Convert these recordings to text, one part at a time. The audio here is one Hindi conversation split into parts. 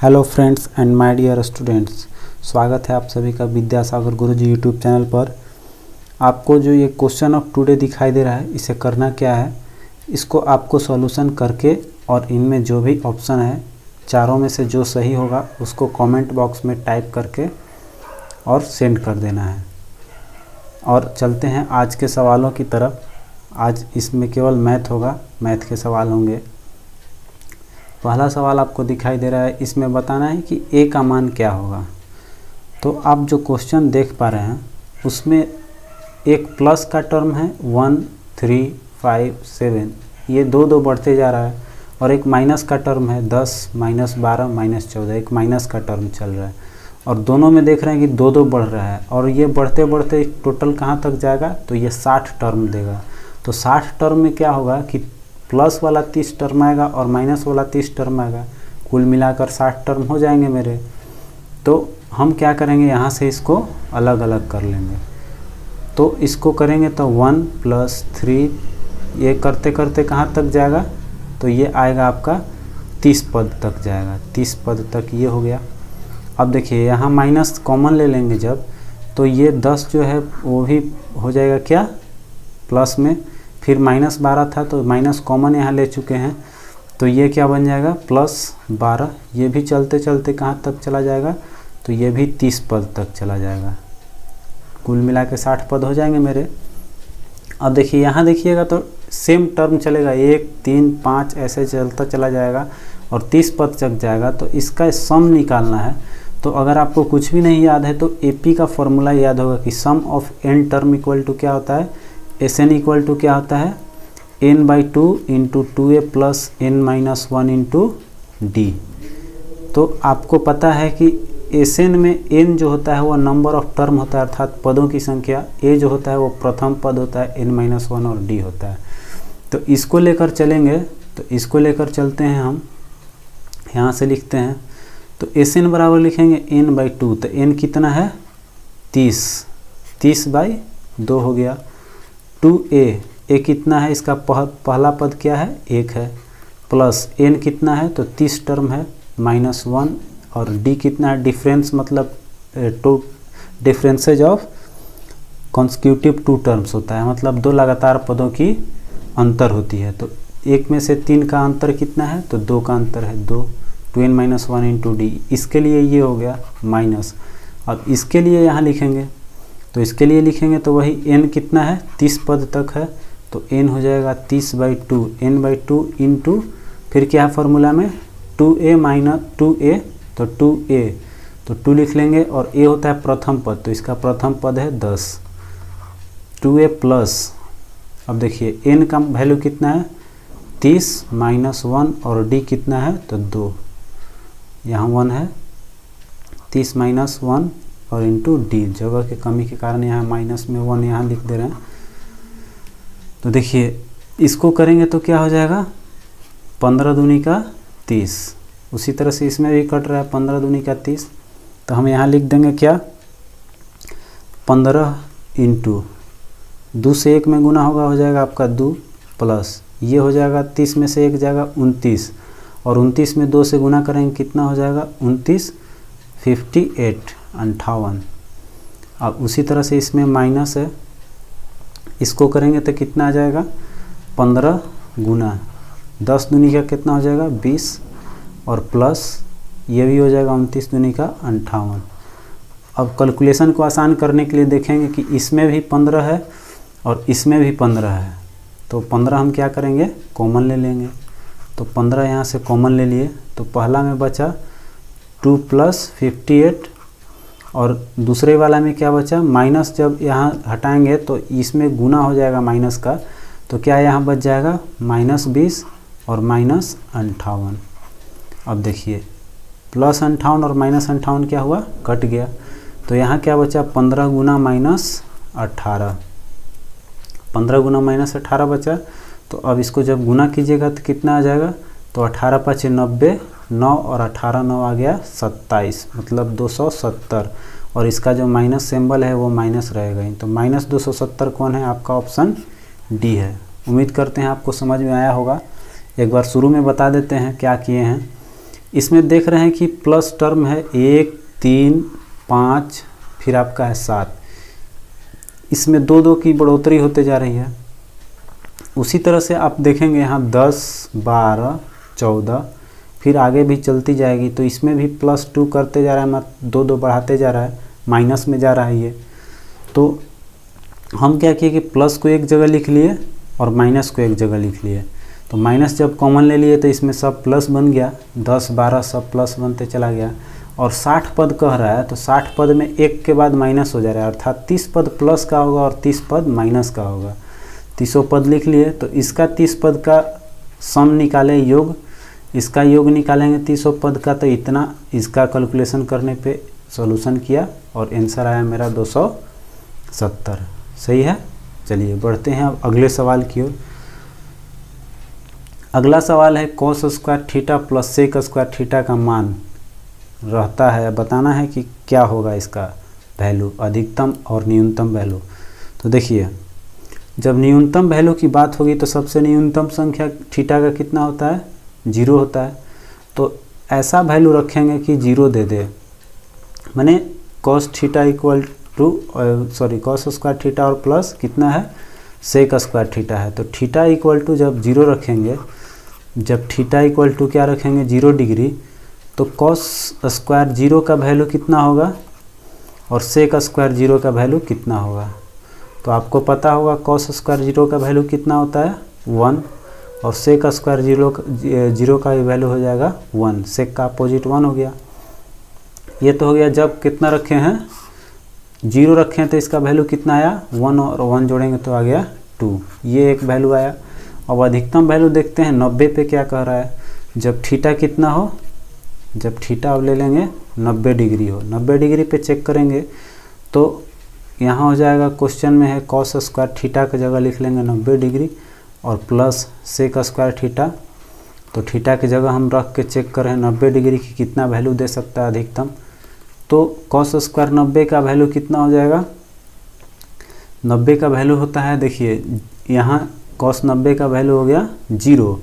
Hello friends and my dear students, स्वागत है आप सभी का विद्यासागर गुरुजी यूट्यूब चैनल पर। आपको जो ये क्वेश्चन ऑफ टुडे दिखाई दे रहा है, इसे करना क्या है, इसको आपको सॉल्यूशन करके और इनमें जो भी ऑप्शन है चारों में से जो सही होगा उसको कमेंट बॉक्स में टाइप करके और सेंड कर देना है। और चलते हैं आज के सवालों की तरफ। आज इसमें केवल मैथ होगा, मैथ के सवाल होंगे। पहला सवाल आपको दिखाई दे रहा है, इसमें बताना है कि a का मान क्या होगा। तो आप जो क्वेश्चन देख पा रहे हैं उसमें एक प्लस का टर्म है 1, 3, 5, 7, ये दो दो बढ़ते जा रहा है, और एक माइनस का टर्म है 10, -12, -14, एक माइनस का टर्म चल रहा है, और दोनों में देख रहे हैं कि दो दो बढ़ रहा है, और ये बढ़ते बढ़ते टोटल कहाँ तक जाएगा, तो ये 60 टर्म देगा। तो 60 टर्म में क्या होगा कि प्लस वाला 30 टर्म आएगा और माइनस वाला 30 टर्म आएगा, कुल मिलाकर 60 टर्म हो जाएंगे मेरे। तो हम क्या करेंगे, यहाँ से इसको अलग अलग कर लेंगे। तो इसको करेंगे तो 1 + 3, ये करते करते कहाँ तक जाएगा, तो ये आएगा आपका 30 पद तक जाएगा, 30 पद तक ये हो गया। अब देखिए यहाँ माइनस कॉमन ले लेंगे जब, तो ये 10 जो है वो भी हो जाएगा क्या प्लस में, फिर -12 था तो माइनस कॉमन यहाँ ले चुके हैं, तो ये क्या बन जाएगा +12। ये भी चलते चलते कहाँ तक चला जाएगा, तो ये भी 30 पद तक चला जाएगा, कुल मिला के 60 पद हो जाएंगे मेरे। अब देखिए यहाँ देखिएगा तो सेम टर्म चलेगा, 1, 3, 5 ऐसे चलता चला जाएगा और 30 पद तक जाएगा। तो इसका सम निकालना है। तो अगर आपको कुछ भी नहीं याद है तो AP का फॉर्मूला याद होगा कि sum of n term equal to क्या होता है, SN इक्वल टू क्या होता है, n/2 × 2a + n-1 × d। तो आपको पता है कि SN में n जो होता है वो नंबर ऑफ टर्म होता है, अर्थात पदों की संख्या, a जो होता है वो प्रथम पद होता है, n-1 और d होता है। तो इसको लेकर चलेंगे, तो इसको लेकर चलते हैं हम, यहाँ से लिखते हैं। तो SN बराबर लिखेंगे n/2, तो n कितना है 30, 30/2 हो गया। 2a कितना है, इसका पहला पद क्या है 1 है, प्लस n कितना है तो 30 टर्म है -1, और d कितना है, डिफरेंस मतलब two differences of consecutive 2 terms होता है, मतलब दो लगातार पदों की अंतर होती है। तो एक में से 3 का अंतर कितना है, तो 2 का अंतर है 2, 2n-1 × d। इसके लिए ये हो गया माइनस। अब इसके लिए यहाँ लिखेंगे, तो इसके लिए लिखेंगे तो वही n कितना है 30 पद तक है, तो n हो जाएगा 30/2, n/2 × फिर क्या है फॉर्मूला में 2a - 2a, तो 2a, तो 2 लिख लेंगे, और a होता है प्रथम पद, तो इसका प्रथम पद है 10, 2a प्लस, अब देखिए n का वैल्यू कितना है 30 -1, और d कितना है तो 2, यहाँ 1 है, 30 -1 और इंटू d, जगह की कमी के कारण यहाँ माइनस में 1 यहाँ लिख दे रहे हैं। तो देखिए इसको करेंगे तो क्या हो जाएगा 15 दूनी का 30, उसी तरह से इसमें भी कट रहा है 15 दूनी का 30, तो हम यहाँ लिख देंगे क्या 15 × 2 से 1 में गुना होगा, हो जाएगा आपका 2, प्लस ये हो जाएगा 30 में से 1 जाएगा 29, और 29 में 2 से गुना करेंगे कितना हो जाएगा 29, 58, 58। अब उसी तरह से इसमें माइनस है, इसको करेंगे तो कितना आ जाएगा 15 गुना 10 दूनी का कितना हो जाएगा 20, और प्लस ये भी हो जाएगा 29 दूनी का 58। अब कैलकुलेशन को आसान करने के लिए देखेंगे कि इसमें भी 15 है और इसमें भी 15 है, तो 15 हम क्या करेंगे कॉमन ले लेंगे। तो 15 यहाँ से कॉमन ले लिए, तो पहला में बचा 2 + 58, और दूसरे वाला में क्या बचा माइनस, जब यहाँ हटाएंगे तो इसमें गुना हो जाएगा माइनस का, तो क्या यहाँ बच जाएगा -20 और -58। अब देखिए +58 और -58 क्या हुआ कट गया, तो यहाँ क्या बचा 15 गुना -18, 15 गुना -18 बचा। तो अब इसको जब गुना कीजिएगा तो कितना आ जाएगा, तो 18 × 5 = 90, 9 और 18 9 आ गया 27, मतलब 270, और इसका जो माइनस सिंबल है वो माइनस रहेगा ही, तो -270 कौन है, आपका ऑप्शन डी है। उम्मीद करते हैं आपको समझ में आया होगा। एक बार शुरू में बता देते हैं क्या किए हैं इसमें देख रहे हैं कि प्लस टर्म है 1, 3, 5, फिर आपका है 7। इसमें 2 की बढ़ोतरी होते जा रही है। उसी तरह से आप देखेंगे यहाँ 10, 12, 14, फिर आगे भी चलती जाएगी। तो इसमें भी +2 करते जा रहा है, मतलब 2 बढ़ाते जा रहा है, माइनस में जा रहा है ये। तो हम क्या किए कि प्लस को एक जगह लिख लिए और माइनस को एक जगह लिख लिए। तो माइनस जब कॉमन ले लिए तो इसमें सब प्लस बन गया, 10, 12 सब प्लस बनते चला गया। और 60 पद कह रहा है, तो 60 पद में 1 के बाद माइनस हो जा रहा है, अर्थात 30 पद प्लस का होगा और 30 पद माइनस का होगा। 30 पद लिख लिए। तो इसका 30 पद का सम निकाले, योग, इसका योग निकालेंगे 30 पद का, तो इतना इसका कैलकुलेशन करने पे सॉल्यूशन किया और आंसर आया मेरा 270। सही है। चलिए बढ़ते हैं अब अगले सवाल की ओर। अगला सवाल है cos square theta plus sec square theta का मान रहता है, बताना है कि क्या होगा इसका वैल्यू, अधिकतम और न्यूनतम वैल्यू। तो देखिए, जब न्यूनतम वैल्यू की बात होगी तो सबसे न्यूनतम संख्या थीटा का कितना होता है, 0 होता है। तो ऐसा वैल्यू रखेंगे कि 0 दे दे, माने cos theta equal to cos square theta और प्लस कितना है, सेक स्क्वायर थीटा है। तो थीटा इक्वल टू जब 0 रखेंगे, जब थीटा इक्वल टू क्या रखेंगे, 0 डिग्री, तो cos स्क्वायर 0 का वैल्यू कितना होगा और सेक स्क्वायर 0 का वैल्यू कितना होगा। तो आपको पता होगा cos स्क्वायर 0 का वैल्यू कितना होता है, 1, और सेक स्क्वायर 0 का वैल्यू हो जाएगा 1। सेक का अपोजिट 1 हो गया। ये तो हो गया जब कितना रखे हैं, 0 रखे हैं तो इसका वैल्यू कितना आया, 1, और 1 जोड़ेंगे तो आ गया 2। ये एक वैल्यू आया। अब अधिकतम वैल्यू देखते हैं 90 पे क्या कह रहा है। जब थीटा कितना हो, जब थीटा अब ले लेंगे 90 डिग्री हो, 90 डिग्री पे चेक करेंगे तो यहाँ हो जाएगा, क्वेश्चन में है cos स्क्वायर थीटा की जगह लिख लेंगे 90 डिग्री और प्लस सेक स्क्वायर थीटा। तो थीटा की जगह हम रख के चेक करें 90 डिग्री की कितना वैल्यू दे सकता है अधिकतम। तो cos स्क्वायर 90 का वैल्यू कितना हो जाएगा, 90 का वैल्यू होता है, देखिए यहाँ cos 90 का वैल्यू हो गया 0,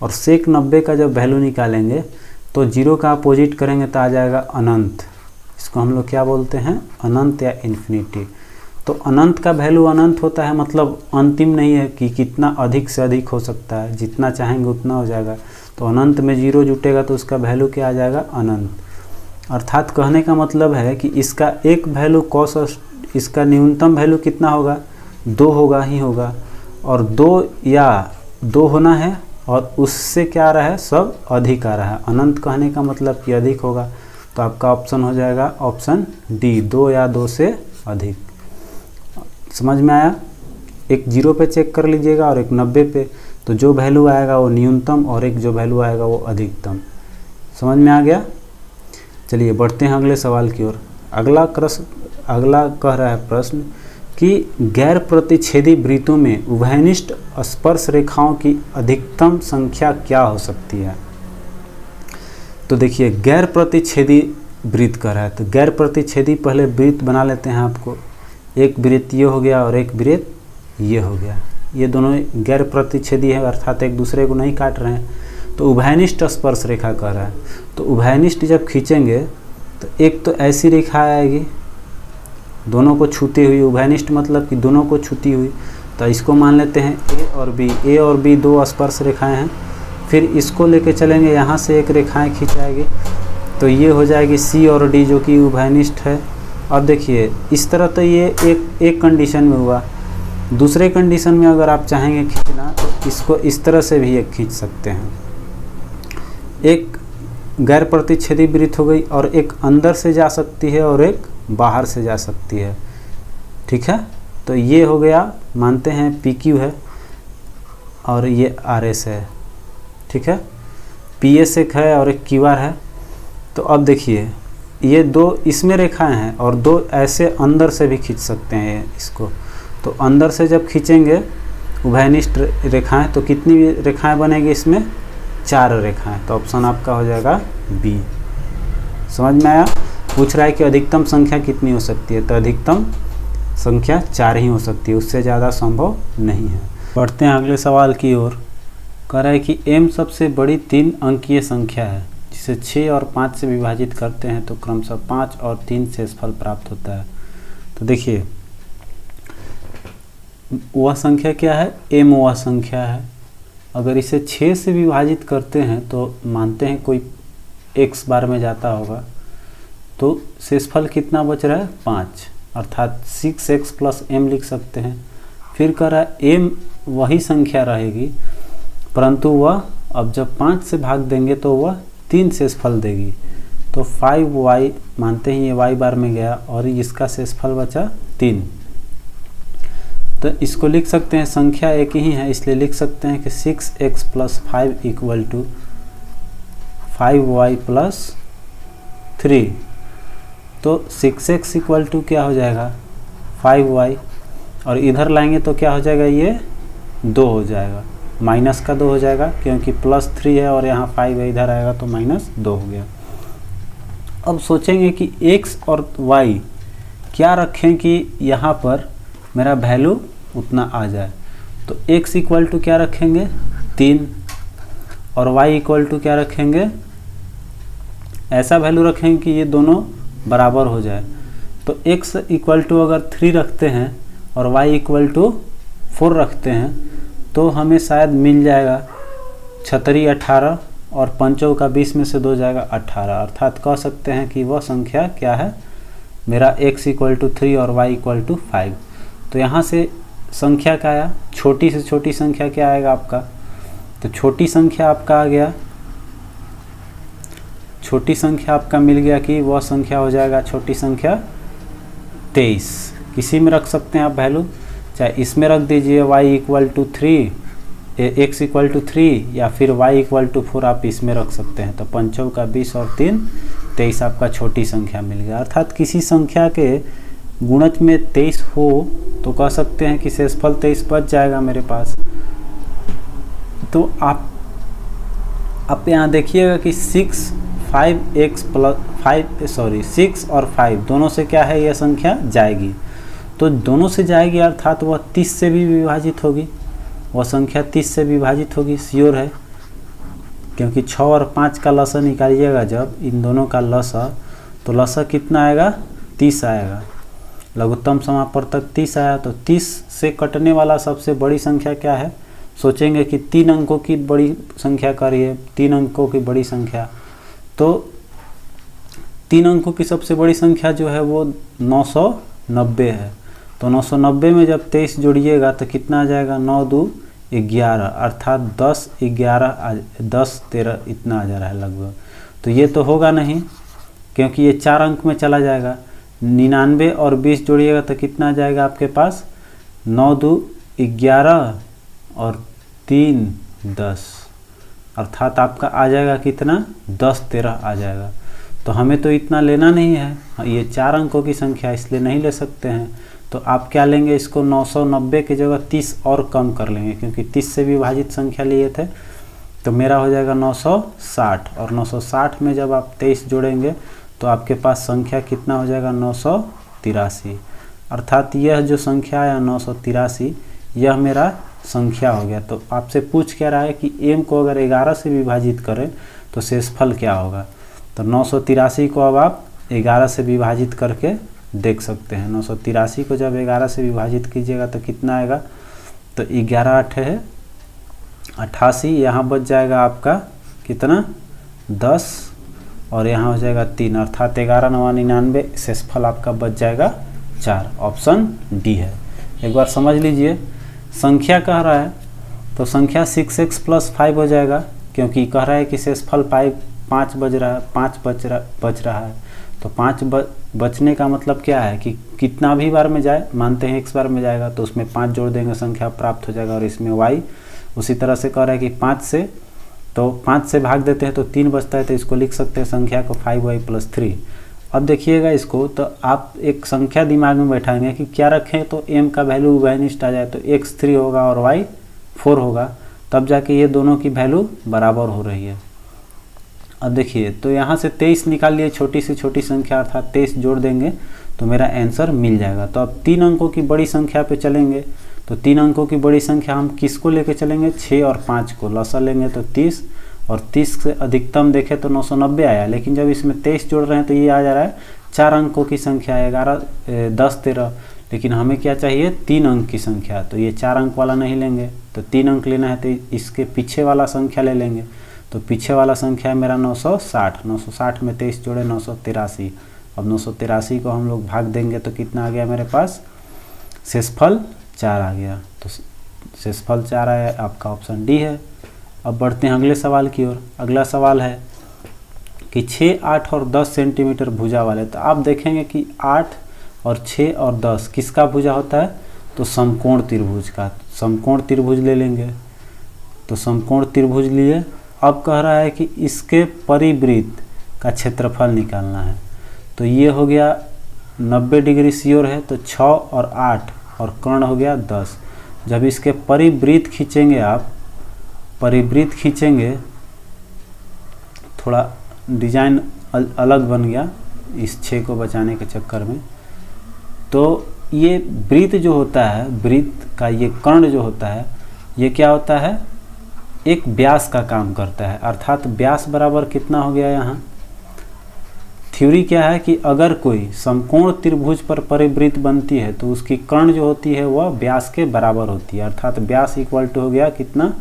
और सेक 90 का जब वैल्यू निकालेंगे तो 0 का अपोजिट करेंगे तो आ जाएगा अनंत। इसको हम लोग क्या बोलते हैं, अनंत या इन्फिनिटी। तो अनंत का वैल्यू अनंत होता है, मतलब अंतिम नहीं है कि कितना अधिक से अधिक हो सकता है, जितना चाहेंगे उतना हो जाएगा। तो अनंत में 0 जुटेगा तो उसका वैल्यू क्या आ जाएगा, अनंत। अर्थात कहने का मतलब है कि इसका एक वैल्यू cos, इसका न्यूनतम वैल्यू कितना होगा, 2 होगा ही होगा, और 2 होना है, और उससे क्या आ रहा है, सब अधिक आ रहा है। अनंत कहने का मतलब कि अधिक होगा। तो आपका ऑप्शन हो जाएगा ऑप्शन डी, 2 या 2 से अधिक। समझ में आया। एक 0 पे चेक कर लीजिएगा और एक 90 पे, तो जो वैल्यू आएगा वो न्यूनतम और एक जो वैल्यू आएगा वो अधिकतम। समझ में आ गया। चलिए बढ़ते हैं अगले सवाल की ओर। अगला कह रहा है प्रश्न कि गैर प्रतिच्छेदी वृत्तों में उभयनिष्ठ स्पर्श रेखाओं की अधिकतम संख्या क्या हो सकती है। तो देखिए, गैर प्रतिच्छेदी वृत्त कह रहा है, तो गैर प्रतिच्छेदी पहले वृत्त बना लेते हैं आपको। एक वृत्त ये हो गया और एक वृत्त ये हो गया, ये दोनों गैर प्रतिच्छेदी है, अर्थात एक दूसरे को नहीं काट रहे हैं। तो उभयनिष्ठ स्पर्श रेखा कह रहा है, तो उभयनिष्ठ जब खींचेंगे तो एक तो ऐसी रेखा आएगी दोनों को छूती हुई, उभयनिष्ठ मतलब कि दोनों को छूती हुई। तो इसको मान लेते हैं ए और बी 2 स्पर्श रेखाएं हैं। फिर इसको लेके चलेंगे, यहाँ से एक रेखाएं खींचाएगी तो ये हो जाएगी सी और डी जो कि उभयनिष्ठ है। अब देखिए इस तरह तो ये एक कंडीशन में हुआ। दूसरे कंडीशन में अगर आप चाहेंगे खींचना तो इसको इस तरह से भी एक खींच सकते हैं। एक गैर प्रतिच्छेदी वृत्त हो गई, और एक अंदर से जा सकती है और एक बाहर से जा सकती है। ठीक है, तो ये हो गया, मानते हैं PQ है और ये RS है। ठीक है, PS एक है और एक QR है। तो अब देखिए ये 2 इसमें रेखाएं हैं और 2 ऐसे अंदर से भी खींच सकते हैं इसको। तो अंदर से जब खींचेंगे उभयनिष्ठ रेखाएं तो कितनी रेखाएं बनेगी इसमें, 4 रेखाएं। तो ऑप्शन आपका हो जाएगा बी। समझ में आया। पूछ रहा है कि अधिकतम संख्या कितनी हो सकती है, तो अधिकतम संख्या 4 ही हो सकती है, उससे ज़्यादा संभव नहीं है। बढ़ते हैं अगले सवाल की ओर। कह रहा है कि m सबसे बड़ी 3 अंकीय संख्या है इसे 6 और 5 से विभाजित करते हैं तो क्रमशः 5 और 3 शेषफल प्राप्त होता है। तो देखिए वह संख्या क्या है, m वह संख्या है। अगर इसे 6 से विभाजित करते हैं तो मानते हैं कोई x बार में जाता होगा, तो शेषफल कितना बच रहा है 5, अर्थात 6x प्लस m लिख सकते हैं। फिर कह रहा है m वही संख्या रहेगी, परंतु वह अब जब 5 से भाग देंगे तो वह 3 शेषफल देगी। तो 5y मानते हैं ये y बार में गया और इसका शेषफल बचा 3। तो इसको लिख सकते हैं, संख्या एक ही है इसलिए लिख सकते हैं कि 6x plus 5 equal to 5y plus 3। तो 6x इक्वल टू क्या हो जाएगा 5y, और इधर लाएंगे तो क्या हो जाएगा, ये 2 हो जाएगा, माइनस का 2 हो जाएगा क्योंकि प्लस 3 है और यहाँ 5 है, इधर आएगा तो माइनस 2 हो गया। अब सोचेंगे कि x और y क्या रखें कि यहाँ पर मेरा वैल्यू उतना आ जाए। तो x इक्वल टू क्या रखेंगे 3 और y इक्वल टू क्या रखेंगे, ऐसा वैल्यू रखेंगे कि ये दोनों बराबर हो जाए। तो x इक्वल टू अगर 3 रखते हैं और y इक्वल टू 4 रखते हैं तो हमें शायद मिल जाएगा 36 18 और 5 का 20 में से 2 जाएगा 18, अर्थात कह सकते हैं कि वह संख्या क्या है मेरा x इक्वल टू 3 और y इक्वल टू 5। तो यहाँ से संख्या क्या आया, छोटी से छोटी संख्या क्या आएगा आपका, तो छोटी संख्या आपका आ गया, छोटी संख्या आपका मिल गया कि वह संख्या हो जाएगा छोटी संख्या 23। किसी में रख सकते हैं आप वैल्यू, चाहे इसमें रख दीजिए y equal to 3, x equal to 3 या फिर y इक्वल टू 4 आप इसमें रख सकते हैं। तो 5 का 20 और 3 23 आपका छोटी संख्या मिल गया। अर्थात किसी संख्या के गुणज में 23 हो तो कह सकते हैं कि शेषफल 23 बच जाएगा मेरे पास। तो आप यहाँ देखिएगा कि 6 और 5 दोनों से क्या है यह संख्या जाएगी, तो दोनों से जाएगी अर्थात वह 30 से भी विभाजित होगी, वह संख्या 30 से विभाजित होगी, श्योर है, क्योंकि 6 और 5 का लसा निकालिएगा जब इन दोनों का लसा, तो लसा कितना आएगा 30 आएगा। लघुत्तम समापवर्तक 30 आया, तो 30 से कटने वाला सबसे बड़ी संख्या क्या है, सोचेंगे कि 3 अंकों की बड़ी संख्या करिए, 3 अंकों की बड़ी संख्या, तो 3 अंकों की सबसे बड़ी संख्या जो है वो 990 है। तो 990 में जब 23 जोड़िएगा तो कितना आ जाएगा 9 2 11, अर्थात 10 11 10 13 इतना आ जा रहा है लगभग। तो ये तो होगा नहीं क्योंकि ये 4 अंक में चला जाएगा। 99 और 20 जोड़िएगा तो कितना आ जाएगा आपके पास 9 2 11 और 3 10, अर्थात आपका आ जाएगा कितना 10 13 आ जाएगा। तो हमें तो इतना लेना नहीं है, ये 4 अंकों की संख्या इसलिए नहीं ले सकते हैं। तो आप क्या लेंगे, इसको 990 की जगह 30 और कम कर लेंगे, क्योंकि 30 से विभाजित संख्या लिए थे। तो मेरा हो जाएगा 960, और 960 में जब आप 23 जोड़ेंगे तो आपके पास संख्या कितना हो जाएगा 983, अर्थात यह जो संख्या है 983 यह मेरा संख्या हो गया। तो आपसे पूछ क्या रहा है कि m को अगर 11 से विभाजित करें तो शेषफल क्या होगा। तो 983 को अब आप 11 से विभाजित करके देख सकते हैं। 983 को जब 11 से विभाजित कीजिएगा तो कितना आएगा, तो 11 8 है 88, यहाँ बच जाएगा आपका कितना 10 और यहाँ हो जाएगा 3, अर्थात 11 9 99, शेषफल आपका बच जाएगा 4। ऑप्शन डी है। एक बार समझ लीजिए, संख्या कह रहा है तो संख्या 6x प्लस 5 हो जाएगा, क्योंकि कह रहा है कि शेषफल 5 बच रहा है। तो 5 बचने का मतलब क्या है कि कितना भी बार में जाए, मानते हैं x बार में जाएगा तो उसमें 5 जोड़ देंगे संख्या प्राप्त हो जाएगा, और इसमें y उसी तरह से कह रहा है कि 5 से भाग देते हैं तो 3 बचता है, तो इसको लिख सकते हैं संख्या को 5y प्लस 3। अब देखिएगा इसको, तो आप एक संख्या दिमाग में बैठाएंगे कि क्या रखें तो m का वैल्यू उभयनिष्ठ आ जाए, तो x 3 होगा और y 4 होगा, तब जाके ये दोनों की वैल्यू बराबर हो रही है। अब देखिए, तो यहाँ से 23 निकाल लिए, छोटी से छोटी संख्या अर्थात 23 जोड़ देंगे तो मेरा आंसर मिल जाएगा। तो अब 3 अंकों की बड़ी संख्या पे चलेंगे, तो 3 अंकों की बड़ी संख्या हम किसको लेके चलेंगे, 6 और 5 को, लसा लेंगे तो 30 और 30 से अधिकतम देखें तो 990 आया, लेकिन जब इसमें 23 जोड़ रहे हैं तो ये आ जा रहा है 4 अंकों की संख्या, 11 10 13, लेकिन हमें क्या चाहिए 3 अंक की संख्या। तो ये 4 अंक वाला नहीं लेंगे, तो 3 अंक लेना है तो इसके पीछे वाला संख्या ले लेंगे। तो पीछे वाला संख्या है मेरा 960, 960 में 23 जोड़े 983। अब 983 को हम लोग भाग देंगे तो कितना आ गया मेरे पास, शेषफल 4 आ गया। तो शेषफल 4 आया, आपका ऑप्शन डी है। अब बढ़ते हैं अगले सवाल की ओर। अगला सवाल है कि 6, 8 और 10 सेंटीमीटर भुजा वाले। तो आप देखेंगे कि 8 और 6 और 10 किसका भुजा होता है, तो समकोण त्रिभुज का। समकोण त्रिभुज ले लेंगे, तो समकोण त्रिभुज लिए। अब कह रहा है कि इसके परिवृत्त का क्षेत्रफल निकालना है। तो ये हो गया 90 डिग्री श्योर है, तो 6 और 8 और कर्ण हो गया 10। जब इसके परिवृत्त खींचेंगे आप, परिवृत्त खींचेंगे, थोड़ा डिजाइन अलग बन गया इस 6 को बचाने के चक्कर में। तो ये वृत्त जो होता है, वृत्त का ये कर्ण जो होता है, ये क्या होता है, एक व्यास का काम करता है। अर्थात व्यास बराबर कितना हो गया यहाँ, थ्योरी क्या है कि अगर कोई समकोण त्रिभुज पर परिवृत्त बनती है तो उसकी कर्ण जो होती है वह व्यास के बराबर होती है। अर्थात व्यास इक्वल टू हो गया कितना,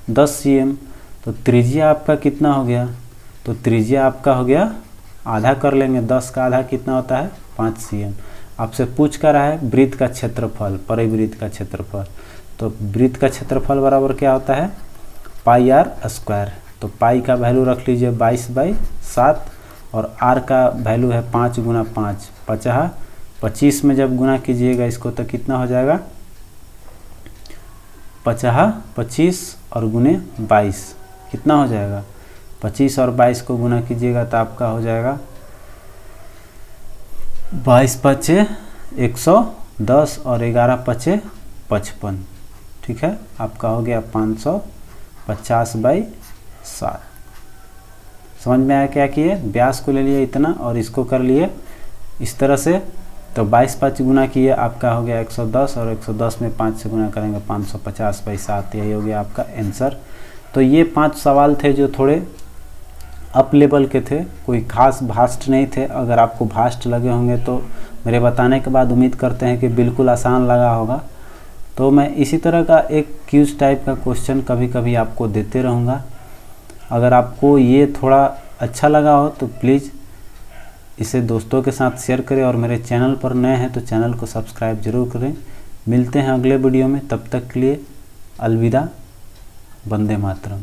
10 cm। तो त्रिज्या आपका कितना हो गया, तो त्रिज्या आपका हो गया, आधा कर लेंगे, 10 का आधा कितना होता है, 5 cm। आपसे पूछ कर रहा है वृत्त का क्षेत्रफल, परिवृत्त का क्षेत्रफल। तो वृत्त का क्षेत्रफल बराबर क्या होता है, पाई आर स्क्वायर। तो पाई का वैल्यू रख लीजिए 22/7 और आर का वैल्यू है 5 गुना 5, 50। 25 में जब गुना कीजिएगा इसको तो कितना हो जाएगा, 50, 25 और गुने 22 कितना हो जाएगा, 25 और 22 को गुना कीजिएगा तो आपका हो जाएगा 22 पचे 110 और 11 पचे 55। ठीक है, आपका हो गया 550/7। समझ में आया क्या किए, व्यास को ले लिए इतना और इसको कर लिए इस तरह से। तो 22 5 गुना किए, आपका हो गया 110 और 110 में 5 से गुना करेंगे 550/7। यही हो गया आपका आंसर। तो ये 5 सवाल थे जो थोड़े अप लेवल के थे, कोई खास भास्ट नहीं थे। अगर आपको भास्ट लगे होंगे तो मेरे बताने के बाद उम्मीद करते हैं कि बिल्कुल आसान लगा होगा। तो मैं इसी तरह का एक क्यूज टाइप का क्वेश्चन कभी कभी आपको देते रहूँगा। अगर आपको ये थोड़ा अच्छा लगा हो तो प्लीज़ इसे दोस्तों के साथ शेयर करें और मेरे चैनल पर नए हैं तो चैनल को सब्सक्राइब जरूर करें। मिलते हैं अगले वीडियो में, तब तक के लिए अलविदा, वंदे मातरम।